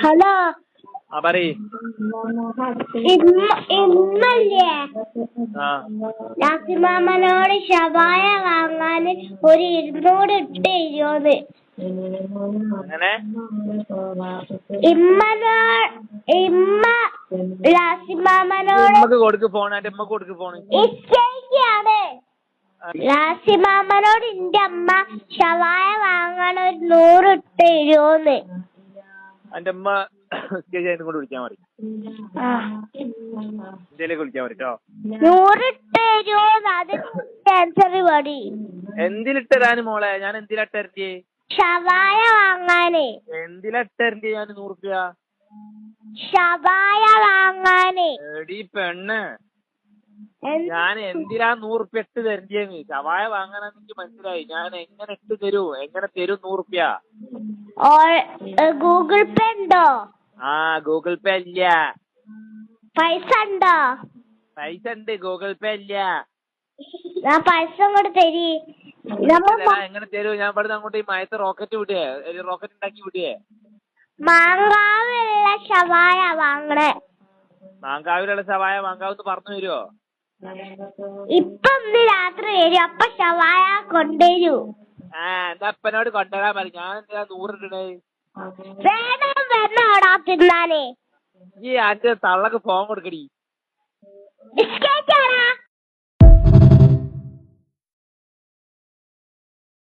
Hello പറയ്. ഇന്നല്ലേ നാസിമാമനോട് ഷവായ വാങ്ങാൻ ഒരു 200 ഇട്ട് തരുമോന്ന്. അങ്ങനെ ഇമ്മ ലാസിമാമനോട് ഉമ്മക്ക് കൊടുക്ക് ഫോൺ. എന്റെ ഉമ്മക്ക് കൊടുക്ക് ഫോണ്. ഇഷ്ടമാണ് ലാസിമാമനോട് എന്റെ അമ്മ ഷവായ വാങ്ങാൻ ഒരു 100 ഇട്ട് തരുമോന്ന്. എന്റെ ഉമ്മ കൊണ്ട് വിളിക്കാൻ മതി. ഇന്ത്യയിലേക്ക് വിളിക്കാൻ മതി കേട്ടോ. 100 ഇട്ട് തരുമോന്ന്. അത് ആൻസർ മതി. എന്തിലിട്ടരാന് മോളെ? ഞാൻ എന്തിലിട്ടരണ്ടേ? ഷവായ വാങ്ങാനേ. എന്തിലിട്ടരണ്ടേ ഞാൻ 100 റുപ്യ? ഷവായ വാങ്ങാനേ. എടീ പെണ്ണ്, ഞാൻ എന്തിനാ 100 റുപ്യ ഇട്ട് തരണ്ടേന്ന്? ഷവായ വാങ്ങാനാന്ന് എനിക്ക് മനസ്സിലായി. ഞാൻ എങ്ങനെ ഇട്ട് തരൂ? എങ്ങനെ തരും 100 റുപ്യ? ഗൂഗിൾ പേ ഉണ്ടോ? ഗൂഗിൾ പേ ഇല്ല. പൈസ ഉണ്ടോ? പൈസ ഉണ്ട്, ഗൂഗിൾ പേ ഇല്ല. ഞാൻ പൈസ അങ്ങോട്ട് തരി. എങ്ങനെ തരൂ? ഞാൻ ഇവിടുന്ന് അങ്ങോട്ട് ഈ മയത്ത് റോക്കറ്റ് വിടുകയെ, റോക്കറ്റ് ഉണ്ടാക്കി വിടുകയെ. മാങ്കാവിലുള്ള ഷവായ വാങ്ങണേ. മാങ്കാവിലുള്ള ഷവായ മാങ്കാവെന്ന് പറഞ്ഞു തരുമോ? ഇപ്പൊ ഒന്ന് രാത്രി വരും, അപ്പൊ ഷവായ കൊണ്ടുവരൂ. എന്റെ അപ്പനോട് കൊണ്ടുവരാൻ പറയും. ഞാൻ എന്തിനാ 100 ഇടണേ? വേണം വരണോടാ തിന്നാനേ. ഈ അന്റെ തള്ളക്ക് ഫോൺ കൊടുക്കടി. ബിസ്കറ്റ് ആണോ?